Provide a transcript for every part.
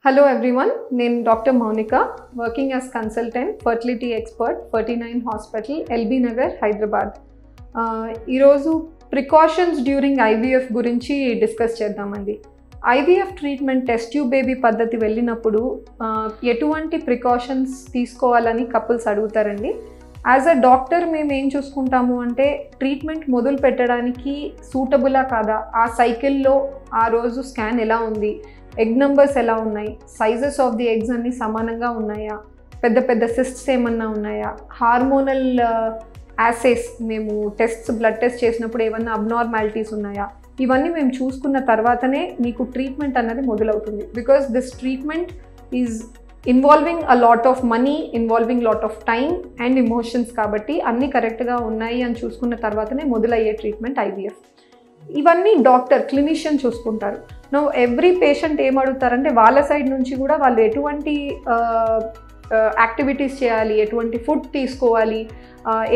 Hello everyone, నేను doctor Mounika working as consultant fertility expert 39 hospital LB Nagar Hyderabad. ఈరోజు precautions during IVF గురించి discuss చేద్దామండి. IVF treatment test tube baby పద్ధతి వెళ్ళినప్పుడు ఎటువంటి ప్రికాషన్స్ తీసుకోవాలని కపుల్స్ అడుగుతారండి. యాజ్ అ డాక్టర్ మేము ఏం చూసుకుంటాము అంటే ట్రీట్మెంట్ మొదలు పెట్టడానికి సూటబులా కాదా, ఆ సైకిల్లో ఆ రోజు స్కాన్ ఎలా ఉంది, ఎగ్ నెంబర్స్ ఎలా ఉన్నాయి, సైజెస్ ఆఫ్ ది ఎగ్స్ అన్నీ సమానంగా ఉన్నాయా, పెద్ద పెద్ద సిస్ట్స్ ఏమన్నా ఉన్నాయా, హార్మోనల్ యాసేస్ మేము బ్లడ్ టెస్ట్ చేసినప్పుడు ఏమన్నా అబ్నార్మాలిటీస్ ఉన్నాయా, ఇవన్నీ మేము చూసుకున్న తర్వాతనే మీకు ట్రీట్మెంట్ అన్నది మొదలవుతుంది. Because this treatment is involving a lot of money, involving lot of time and emotions. కాబట్టి అన్నీ కరెక్ట్గా ఉన్నాయి అని చూసుకున్న తర్వాతనే మొదలయ్యే ట్రీట్మెంట్ ఐవీఎఫ్. ఇవన్నీ డాక్టర్ క్లినిషియన్ చూసుకుంటారు. నో ఎవ్రీ పేషెంట్ ఏం అడుగుతారంటే వాళ్ళ సైడ్ నుంచి కూడా వాళ్ళు ఎటువంటి యాక్టివిటీస్ చేయాలి, ఎటువంటి ఫుడ్ తీసుకోవాలి,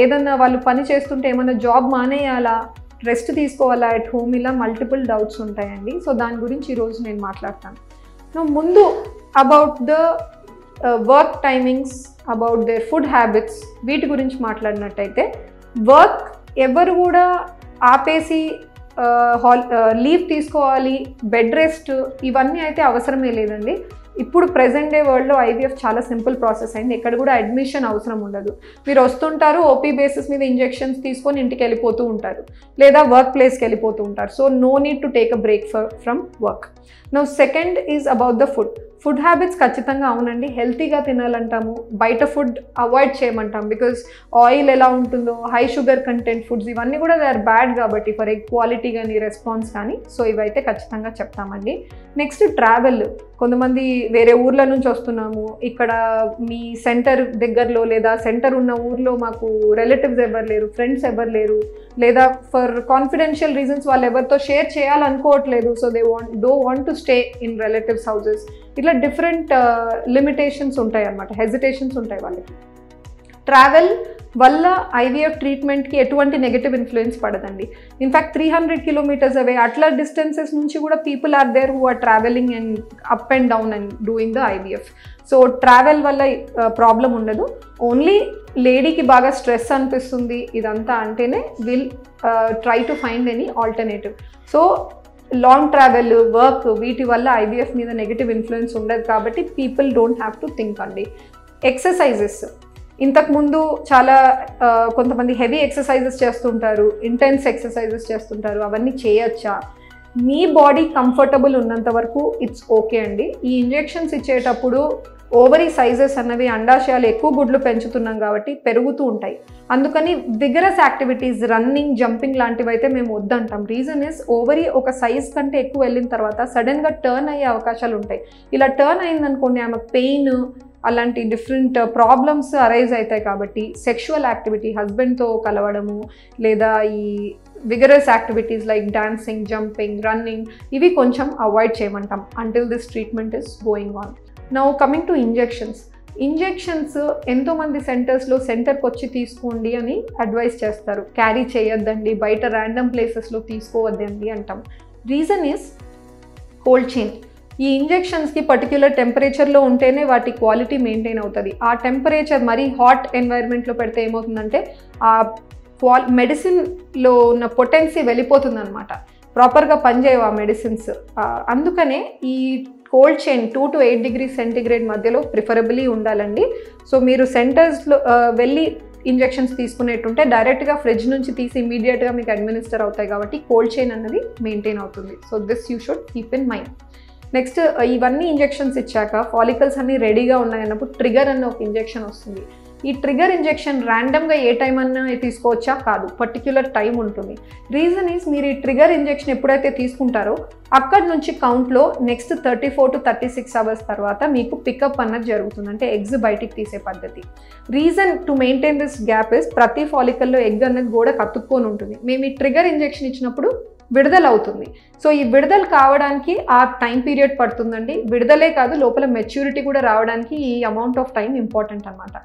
ఏదన్నా వాళ్ళు పని చేస్తుంటే ఏమన్నా జాబ్ మానేయాలా, రెస్ట్ తీసుకోవాలా ఎట్ హోమ్, ఇలా మల్టిపుల్ డౌట్స్ ఉంటాయండి. సో దాని గురించి ఈరోజు నేను మాట్లాడతాను. ముందు about the work timings, about their food habits, వీటి గురించి మాట్లాడినట్టయితే వర్క్ ఎవరు కూడా ఆపేసి లీవ్ తీసుకోవాలి, బెడ్ రెస్ట్, ఇవన్నీ అయితే అవసరమే లేదండి. ఇప్పుడు ప్రెజెంట్ డే వరల్డ్లో ఐవీఎఫ్ చాలా సింపుల్ ప్రాసెస్ అయింది. ఎక్కడ కూడా అడ్మిషన్ అవసరం ఉండదు. మీరు వస్తుంటారు, ఓపీ బేసిస్ మీద ఇంజెక్షన్స్ తీసుకొని ఇంటికి వెళ్ళిపోతూ ఉంటారు, లేదా వర్క్ ప్లేస్కి వెళ్ళిపోతూ ఉంటారు. So no need to take a break from work. Now second is about the food habits. ఖచ్చితంగా అవునండి, హెల్తీగా తినాలంటాము, బయట ఫుడ్ అవాయిడ్ చేయమంటాం. బికాజ్ ఆయిల్ ఎలా ఉంటుందో, హై షుగర్ కంటెంట్ ఫుడ్స్, ఇవన్నీ కూడా దే ఆర్ బ్యాడ్ కాబట్టి ఫర్ ఎగ్ క్వాలిటీ కానీ రెస్పాన్స్ కానీ. సో ఇవైతే ఖచ్చితంగా చెప్తామండి. Next travel. కొంతమంది వేరే ఊర్ల నుంచి వస్తున్నాము, ఇక్కడ మీ సెంటర్ దగ్గరలో లేదా సెంటర్ ఉన్న ఊర్లో మాకు రిలేటివ్స్ ఎవరు లేరు, ఫ్రెండ్స్ ఎవరు లేరు, లేదా ఫర్ కాన్ఫిడెన్షియల్ రీజన్స్ వాళ్ళు ఎవరితో షేర్ చేయాలనుకోవట్లేదు. So they want to stay in relatives houses. ఇట్లా డిఫరెంట్ లిమిటేషన్స్ ఉంటాయి అన్నమాట, హెజిటేషన్స్ ఉంటాయి వాళ్ళకి. ట్రావెల్ వల్ల ఐవీఎఫ్ ట్రీట్మెంట్కి ఎటువంటి నెగటివ్ ఇన్ఫ్లుయెన్స్ పడదండి. ఇన్ఫ్యాక్ట్ 300 కిలోమీటర్స్ అవే అట్లా డిస్టెన్సెస్ నుంచి కూడా people are there who are travelling and up and down and doing the IVF. So travel వల్ల ప్రాబ్లం ఉండదు. ఓన్లీ లేడీకి బాగా స్ట్రెస్ అనిపిస్తుంది ఇదంతా అంటేనే will try to find any alternative. So long travel, work, వీటి వల్ల ఐవీఎఫ్ మీద నెగటివ్ ఇన్ఫ్లుయెన్స్ ఉండదు కాబట్టి people don't have to think అండి. ఎక్సర్సైజెస్. ఇంతకుముందు చాలా కొంతమంది హెవీ ఎక్సర్సైజెస్ చేస్తుంటారు, ఇంటెన్స్ ఎక్సర్సైజెస్ చేస్తుంటారు. అవన్నీ చేయొచ్చా? మీ బాడీ కంఫర్టబుల్ ఉన్నంత వరకు ఇట్స్ ఓకే అండి. ఈ ఇంజెక్షన్స్ ఇచ్చేటప్పుడు ఓవరీ సైజెస్ అన్నవి, అండాశయాలు ఎక్కువ గుడ్లు పెంచుతున్నాం కాబట్టి పెరుగుతూ ఉంటాయి. అందుకని విగరస్ యాక్టివిటీస్, రన్నింగ్, జంపింగ్ లాంటివి అయితే మేము వద్దంటాం. రీజన్ ఇస్ ఓవరీ ఒక సైజ్ కంటే ఎక్కువ వెళ్ళిన తర్వాత సడన్గా టర్న్ అయ్యే అవకాశాలు ఉంటాయి. ఇలా టర్న్ అయిందనుకోండి ఆమెకు పెయిన్, అలాంటి డిఫరెంట్ ప్రాబ్లమ్స్ అరైజ్ అవుతాయి. కాబట్టి సెక్షువల్ యాక్టివిటీ, హస్బెండ్తో కలవడము, లేదా ఈ vigorous activities like dancing, jumping, running, ఇవి కొంచెం అవాయిడ్ చేయమంటాం until this treatment is going on. Now coming to injections ఎంతోమంది సెంటర్కి వచ్చి తీసుకోండి అని అడ్వైస్ చేస్తారు. క్యారీ చేయొద్దండి, బయట ర్యాండమ్ ప్లేసెస్లో తీసుకోవద్దండి అంటాం. Reason is cold chain. ఈ ఇంజెక్షన్స్కి పర్టిక్యులర్ టెంపరేచర్లో ఉంటేనే వాటి క్వాలిటీ మెయింటైన్ అవుతుంది. ఆ టెంపరేచర్ మరీ హాట్ ఎన్వైర్న్మెంట్లో పెడితే ఏమవుతుందంటే ఆ మెడిసిన్లో ఉన్న పొటెన్సీ వెళ్ళిపోతుంది అనమాట, ప్రాపర్గా పనిచేయవు ఆ మెడిసిన్స్. అందుకనే ఈ cold chain 2 to 8 degrees centigrade మధ్యలో ప్రిఫరబుల్లీ ఉండాలండి. సో మీరు సెంటర్స్లో వెళ్ళి ఇంజెక్షన్స్ తీసుకునేట్టుంటే డైరెక్ట్గా ఫ్రిడ్జ్ నుంచి తీసి ఇమీడియట్గా మీకు అడ్మినిస్టర్ అవుతాయి కాబట్టి కోల్డ్ చైన్ అన్నది మెయింటైన్ అవుతుంది. So this you should keep in mind. Next, ఇవన్నీ ఇంజెక్షన్స్ ఇచ్చాక ఫాలికల్స్ అన్నీ రెడీగా ఉన్నాయన్నప్పుడు ట్రిగర్ అన్న ఒక ఇంజెక్షన్ వస్తుంది. ఈ ట్రిగర్ ఇంజెక్షన్ ర్యాండమ్గా ఏ టైం అన్నా తీసుకోవచ్చా? కాదు, పర్టిక్యులర్ టైం ఉంటుంది. రీజన్ ఈజ్ మీరు ఈ ట్రిగర్ ఇంజెక్షన్ ఎప్పుడైతే తీసుకుంటారో అక్కడి నుంచి కౌంట్లో నెక్స్ట్ 34 to 36 hours తర్వాత మీకు పికప్ అన్నది జరుగుతుంది, అంటే ఎగ్స్ బయటికి తీసే పద్ధతి. Reason to maintain this gap is ప్రతి ఫాలికల్లో ఎగ్ అన్నది కూడా కతుక్కొని ఉంటుంది. మేము ఈ ట్రిగర్ ఇంజెక్షన్ ఇచ్చినప్పుడు విడుదల అవుతుంది. సో ఈ విడుదల కావడానికి ఆ టైం పీరియడ్ పడుతుందండి. విడుదలే కాదు, లోపల మెచ్యూరిటీ కూడా రావడానికి ఈ అమౌంట్ ఆఫ్ టైం ఇంపార్టెంట్ అనమాట.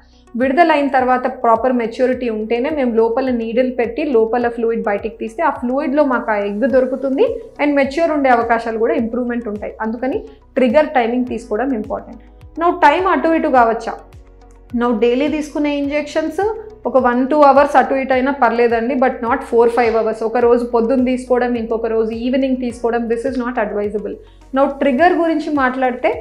విడుదల అయిన తర్వాత ప్రాపర్ మెచ్యూరిటీ ఉంటేనే మేము లోపల నీడిల్ పెట్టి లోపల ఫ్లూయిడ్ బయటికి తీస్తే ఆ ఫ్లూయిడ్లో మాకు ఆ ఎగ్ దొరుకుతుంది అండ్ మెచ్యూర్ ఉండే అవకాశాలు కూడా ఇంప్రూవ్మెంట్ ఉంటాయి. అందుకని ట్రిగర్ టైమింగ్ తీసుకోవడం ఇంపార్టెంట్. నౌ టైం అటు ఇటు కావచ్చా? నౌ డైలీ తీసుకునే ఇంజెక్షన్స్ ఒక 1-2 అవర్స్ అటు ఇటు అయినా పర్లేదండి, బట్ నాట్ 4-5 అవర్స్. ఒక రోజు పొద్దున్న తీసుకోవడం, ఇంకొక రోజు ఈవినింగ్ తీసుకోవడం, this is not advisable. Now trigger గురించి మాట్లాడితే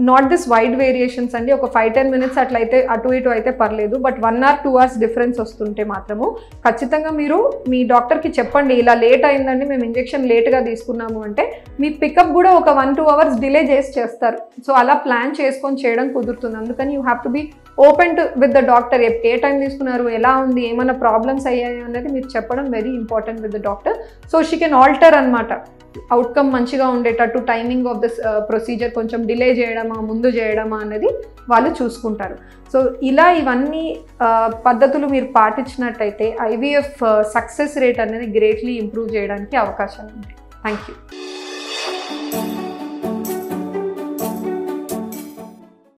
నాట్ దిస్ వైడ్ వేరియేషన్స్ అండి. ఒక 5-10 మినిట్స్ అట్లయితే అటు ఇటు అయితే పర్లేదు, బట్ 1 or 2 hours డిఫరెన్స్ వస్తుంటే మాత్రము ఖచ్చితంగా మీరు మీ డాక్టర్కి చెప్పండి, ఇలా లేట్ అయిందండి, మేము ఇంజెక్షన్ లేట్గా తీసుకున్నాము అంటే మీ పికప్ కూడా ఒక 1-2 hours డిలే చేస్తారు. సో అలా ప్లాన్ చేసుకొని చేయడం కుదురుతుంది. అందుకని you have to be open to with the doctor. ఏ టైం తీసుకున్నారు, ఎలా ఉంది, ఏమైనా ప్రాబ్లమ్స్ అయ్యాయి అనేది మీరు చెప్పడం very important with the doctor. So she can alter అనమాట, అవుట్కమ్ మంచిగా ఉండేటట్టు టైమింగ్ ఆఫ్ దిస్ ప్రొసీజర్ కొంచెం డిలే చేయడమా ముందు చేయడమా అనేది వాళ్ళు చూసుకుంటారు. సో ఇలా ఇవన్నీ పద్ధతులు మీరు పాటించినట్టయితే ఐవీఎఫ్ సక్సెస్ రేట్ అనేది గ్రేట్లీ ఇంప్రూవ్ చేయడానికి అవకాశాలు ఉంటాయి. Thank you.